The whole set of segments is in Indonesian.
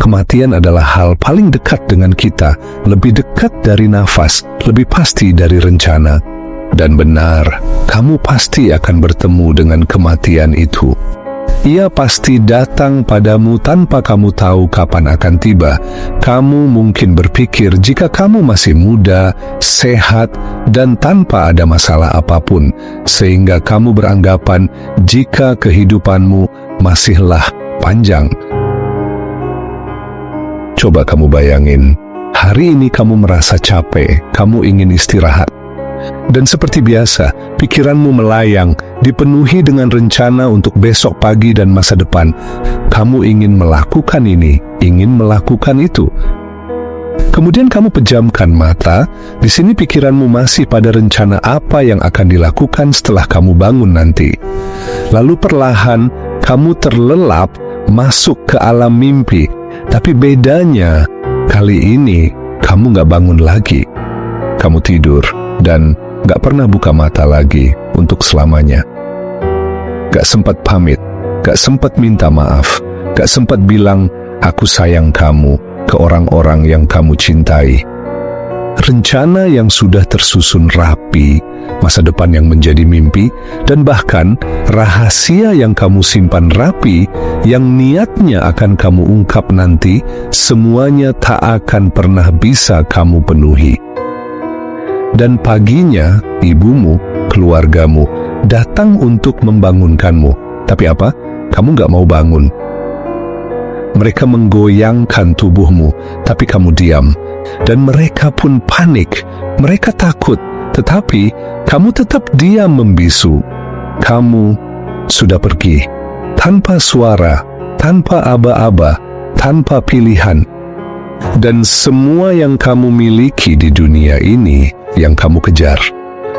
Kematian adalah hal paling dekat dengan kita, lebih dekat dari nafas, lebih pasti dari rencana. Dan benar, kamu pasti akan bertemu dengan kematian itu. Ia pasti datang padamu tanpa kamu tahu kapan akan tiba. Kamu mungkin berpikir jika kamu masih muda, sehat, dan tanpa ada masalah apapun, sehingga kamu beranggapan jika kehidupanmu masihlah panjang. Coba kamu bayangin, hari ini kamu merasa capek, kamu ingin istirahat. Dan seperti biasa, pikiranmu melayang, dipenuhi dengan rencana untuk besok pagi dan masa depan. Kamu ingin melakukan ini, ingin melakukan itu. Kemudian kamu pejamkan mata, di sini pikiranmu masih pada rencana apa yang akan dilakukan setelah kamu bangun nanti. Lalu perlahan, kamu terlelap masuk ke alam mimpi. Tapi bedanya, kali ini kamu gak bangun lagi. Kamu tidur dan gak pernah buka mata lagi untuk selamanya. Gak sempat pamit, gak sempat minta maaf, gak sempat bilang, aku sayang kamu ke orang-orang yang kamu cintai. Rencana yang sudah tersusun rapi, masa depan yang menjadi mimpi, dan bahkan rahasia yang kamu simpan rapi, yang niatnya akan kamu ungkap nanti, semuanya tak akan pernah bisa kamu penuhi. Dan paginya, ibumu, keluargamu, datang untuk membangunkanmu. Tapi apa? Kamu gak mau bangun. Mereka menggoyangkan tubuhmu, tapi kamu diam. Dan mereka pun panik. Mereka takut, tetapi kamu tetap diam membisu. Kamu sudah pergi, tanpa suara, tanpa aba-aba, tanpa pilihan. Dan semua yang kamu miliki di dunia ini, yang kamu kejar,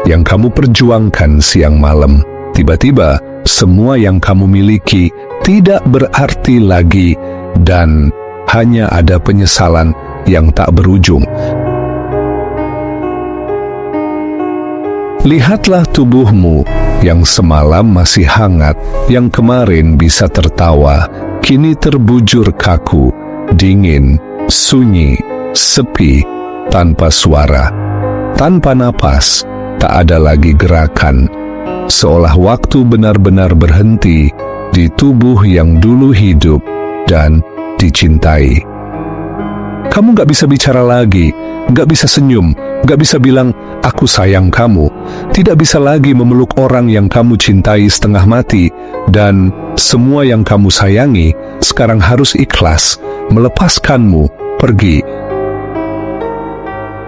yang kamu perjuangkan siang malam, tiba-tiba semua yang kamu miliki tidak berarti lagi dan hanya ada penyesalan yang tak berujung. Lihatlah tubuhmu yang semalam masih hangat, yang kemarin bisa tertawa, kini terbujur kaku, dingin, sunyi, sepi, tanpa suara. Tanpa napas, tak ada lagi gerakan, seolah waktu benar-benar berhenti di tubuh yang dulu hidup dan dicintai. Kamu gak bisa bicara lagi, gak bisa senyum, gak bisa bilang, aku sayang kamu, tidak bisa lagi memeluk orang yang kamu cintai setengah mati, dan semua yang kamu sayangi sekarang harus ikhlas, melepaskanmu, pergi.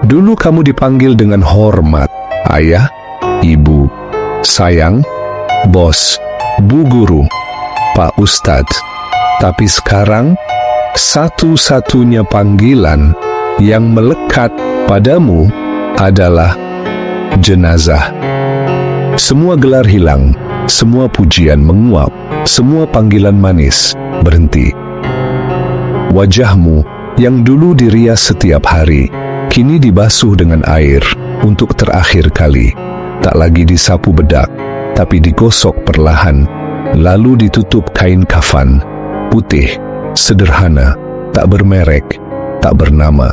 Dulu kamu dipanggil dengan hormat, ayah, ibu, sayang, bos, bu guru, pak ustadz. Tapi sekarang, satu-satunya panggilan yang melekat padamu adalah jenazah. Semua gelar hilang, semua pujian menguap, semua panggilan manis berhenti. Wajahmu yang dulu dirias setiap hari, kini dibasuh dengan air untuk terakhir kali. Tak lagi disapu bedak, tapi digosok perlahan, lalu ditutup kain kafan, putih, sederhana, tak bermerek, tak bernama.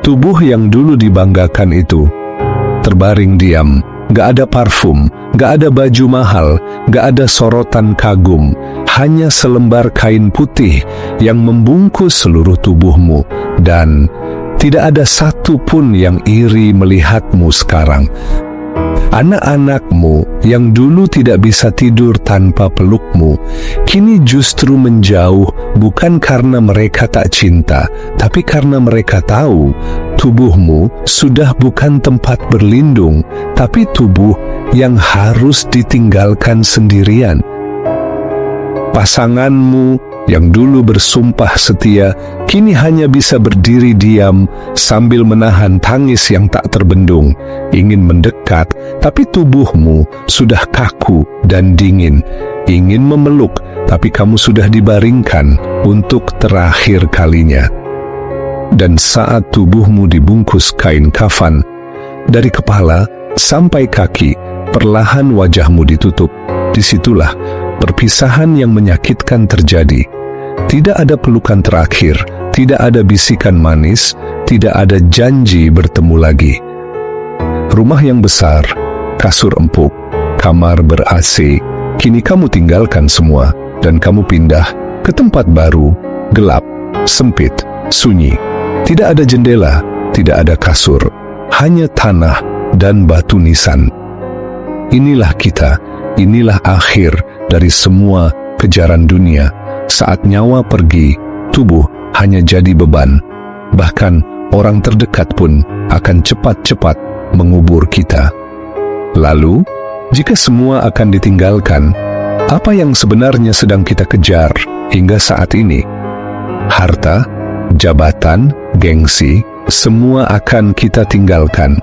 Tubuh yang dulu dibanggakan itu terbaring diam, gak ada parfum, gak ada baju mahal, gak ada sorotan kagum, hanya selembar kain putih yang membungkus seluruh tubuhmu, dan tidak ada satu pun yang iri melihatmu sekarang. Anak-anakmu yang dulu tidak bisa tidur tanpa pelukmu, kini justru menjauh bukan karena mereka tak cinta, tapi karena mereka tahu tubuhmu sudah bukan tempat berlindung, tapi tubuh yang harus ditinggalkan sendirian. Pasanganmu yang dulu bersumpah setia, kini hanya bisa berdiri diam sambil menahan tangis yang tak terbendung, ingin mendekat, tapi tubuhmu sudah kaku dan dingin, ingin memeluk, tapi kamu sudah dibaringkan untuk terakhir kalinya. Dan saat tubuhmu dibungkus kain kafan, dari kepala sampai kaki, perlahan wajahmu ditutup. Disitulah perpisahan yang menyakitkan terjadi. Tidak ada pelukan terakhir, tidak ada bisikan manis, tidak ada janji bertemu lagi. Rumah yang besar, kasur empuk, kamar ber-AC, kini kamu tinggalkan semua dan kamu pindah ke tempat baru, gelap, sempit, sunyi. Tidak ada jendela, tidak ada kasur, hanya tanah dan batu nisan. Inilah kita, inilah akhir dari semua kejaran dunia. Saat nyawa pergi, tubuh hanya jadi beban. Bahkan orang terdekat pun akan cepat-cepat mengubur kita. Lalu, jika semua akan ditinggalkan, apa yang sebenarnya sedang kita kejar hingga saat ini? Harta, jabatan, gengsi, semua akan kita tinggalkan.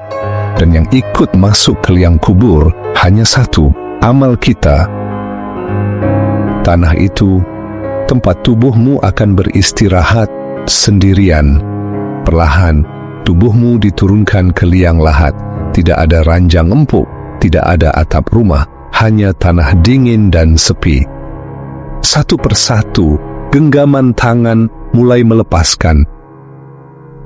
Dan yang ikut masuk ke liang kubur hanya satu, amal kita. Tanah itu tempat tubuhmu akan beristirahat sendirian. Perlahan, tubuhmu diturunkan ke liang lahat. Tidak ada ranjang empuk, tidak ada atap rumah, hanya tanah dingin dan sepi. Satu persatu, genggaman tangan mulai melepaskan.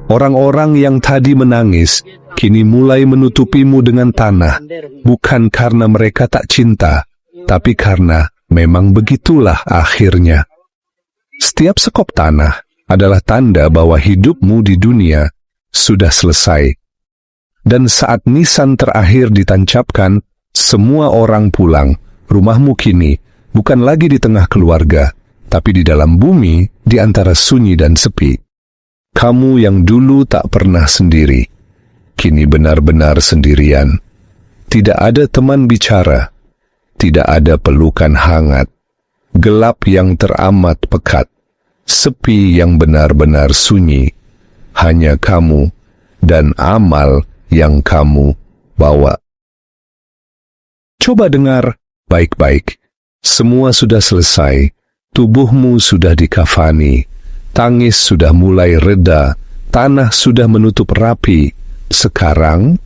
Orang-orang yang tadi menangis, kini mulai menutupimu dengan tanah, bukan karena mereka tak cinta, tapi karena memang begitulah akhirnya. Setiap sekop tanah adalah tanda bahwa hidupmu di dunia sudah selesai. Dan saat nisan terakhir ditancapkan, semua orang pulang. Rumahmu kini bukan lagi di tengah keluarga, tapi di dalam bumi, di antara sunyi dan sepi. Kamu yang dulu tak pernah sendiri, kini benar-benar sendirian. Tidak ada teman bicara, tidak ada pelukan hangat. Gelap yang teramat pekat, sepi yang benar-benar sunyi, hanya kamu dan amal yang kamu bawa. Coba dengar baik-baik, semua sudah selesai, tubuhmu sudah dikafani, tangis sudah mulai reda, tanah sudah menutup rapi. Sekarang,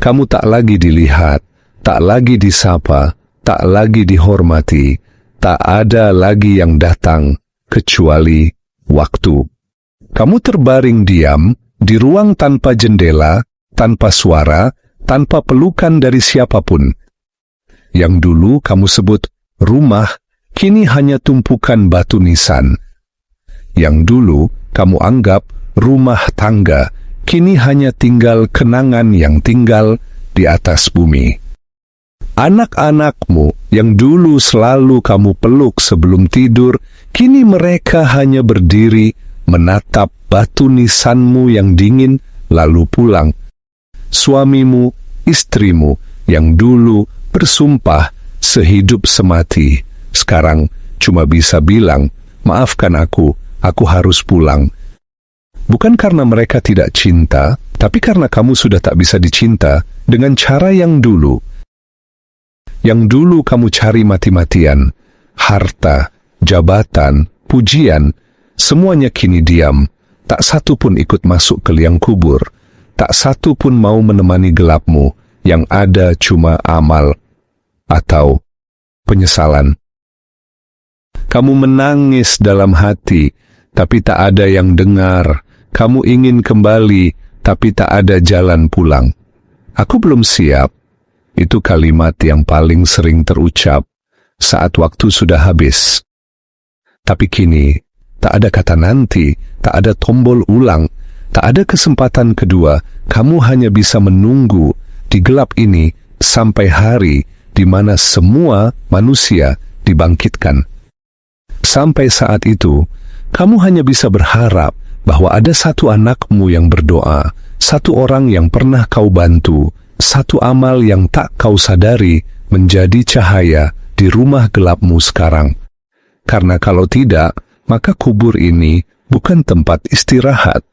kamu tak lagi dilihat, tak lagi disapa, tak lagi dihormati. Tak ada lagi yang datang, kecuali waktu. Kamu terbaring diam, di ruang tanpa jendela, tanpa suara, tanpa pelukan dari siapapun. Yang dulu kamu sebut rumah, kini hanya tumpukan batu nisan. Yang dulu kamu anggap rumah tangga, kini hanya tinggal kenangan yang tinggal di atas bumi. Anak-anakmu yang dulu selalu kamu peluk sebelum tidur, kini mereka hanya berdiri menatap batu nisanmu yang dingin lalu pulang. Suamimu, istrimu yang dulu bersumpah sehidup semati, sekarang cuma bisa bilang, maafkan aku harus pulang. Bukan karena mereka tidak cinta, tapi karena kamu sudah tak bisa dicinta dengan cara yang dulu. Yang dulu kamu cari mati-matian, harta, jabatan, pujian, semuanya kini diam. Tak satu pun ikut masuk ke liang kubur. Tak satu pun mau menemani gelapmu. Yang ada cuma amal atau penyesalan. Kamu menangis dalam hati, tapi tak ada yang dengar. Kamu ingin kembali, tapi tak ada jalan pulang. Aku belum siap. Itu kalimat yang paling sering terucap saat waktu sudah habis. Tapi kini, tak ada kata nanti, tak ada tombol ulang, tak ada kesempatan kedua. Kamu hanya bisa menunggu di gelap ini sampai hari di mana semua manusia dibangkitkan. Sampai saat itu, kamu hanya bisa berharap bahwa ada satu anakmu yang berdoa, satu orang yang pernah kau bantu, satu amal yang tak kau sadari menjadi cahaya di rumah gelapmu sekarang. Karena kalau tidak, maka kubur ini bukan tempat istirahat,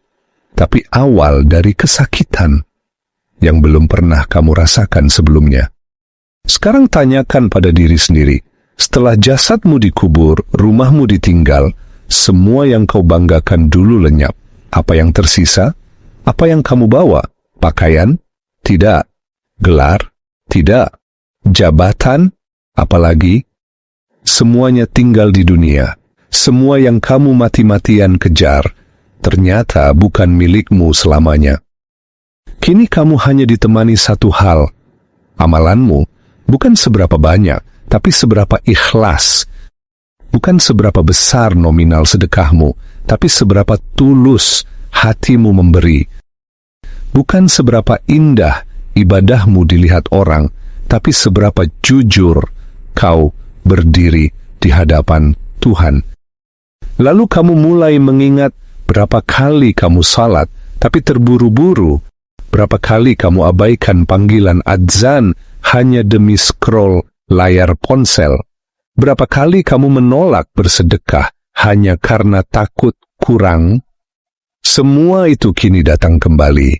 tapi awal dari kesakitan yang belum pernah kamu rasakan sebelumnya. Sekarang tanyakan pada diri sendiri, setelah jasadmu dikubur, rumahmu ditinggal, semua yang kau banggakan dulu lenyap. Apa yang tersisa? Apa yang kamu bawa? Pakaian? Tidak. Gelar? Tidak. Jabatan? Apalagi? Semuanya tinggal di dunia. semua yang kamu mati-matian kejar, ternyata bukan milikmu selamanya. Kini kamu hanya ditemani satu hal. Amalanmu bukan seberapa banyak, tapi seberapa ikhlas. Bukan seberapa besar nominal sedekahmu, tapi seberapa tulus hatimu memberi. Bukan seberapa indah ibadahmu dilihat orang, tapi seberapa jujur kau berdiri di hadapan Tuhan. Lalu kamu mulai mengingat berapa kali kamu salat, tapi terburu-buru. Berapa kali kamu abaikan panggilan adzan hanya demi scroll layar ponsel. Berapa kali kamu menolak bersedekah hanya karena takut kurang. Semua itu kini datang kembali.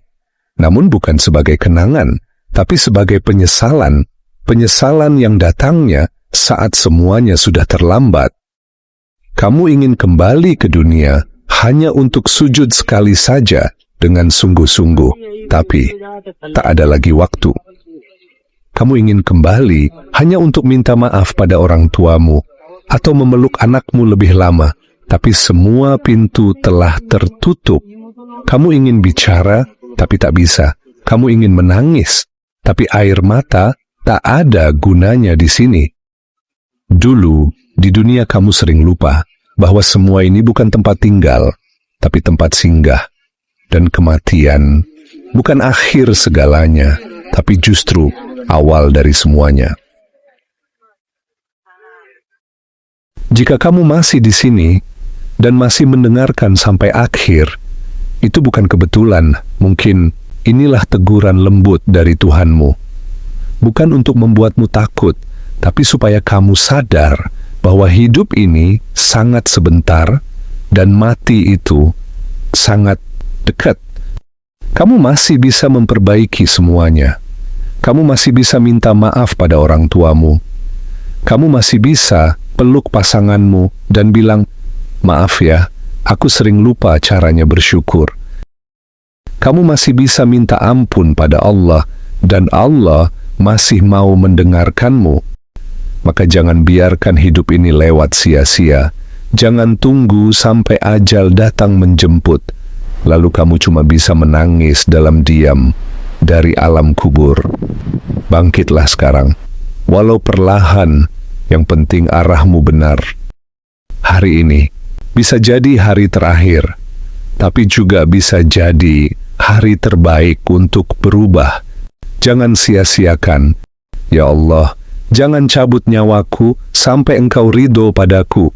Namun bukan sebagai kenangan, tapi sebagai penyesalan. Penyesalan yang datangnya saat semuanya sudah terlambat. Kamu ingin kembali ke dunia hanya untuk sujud sekali saja dengan sungguh-sungguh, tapi tak ada lagi waktu. Kamu ingin kembali hanya untuk minta maaf pada orang tuamu atau memeluk anakmu lebih lama, tapi semua pintu telah tertutup. Kamu ingin bicara, tapi tak bisa. Kamu ingin menangis, tapi air mata tak ada gunanya di sini. Dulu, di dunia kamu sering lupa bahwa semua ini bukan tempat tinggal, tapi tempat singgah. Dan kematian bukan akhir segalanya, tapi justru awal dari semuanya. Jika kamu masih di sini dan masih mendengarkan sampai akhir, itu bukan kebetulan. Mungkin inilah teguran lembut dari Tuhanmu. Bukan untuk membuatmu takut, tapi supaya kamu sadar bahwa hidup ini sangat sebentar dan mati itu sangat dekat. Kamu masih bisa memperbaiki semuanya. Kamu masih bisa minta maaf pada orang tuamu. Kamu masih bisa peluk pasanganmu dan bilang, "Maaf ya, aku sering lupa caranya bersyukur." Kamu masih bisa minta ampun pada Allah, dan Allah masih mau mendengarkanmu. Maka jangan biarkan hidup ini lewat sia-sia. Jangan tunggu sampai ajal datang menjemput, lalu kamu cuma bisa menangis dalam diam dari alam kubur. Bangkitlah sekarang, walau perlahan, yang penting arahmu benar. Hari ini bisa jadi hari terakhir, tapi juga bisa jadi hari terbaik untuk berubah. Jangan sia-siakan. Ya Allah, jangan cabut nyawaku sampai Engkau ridho padaku.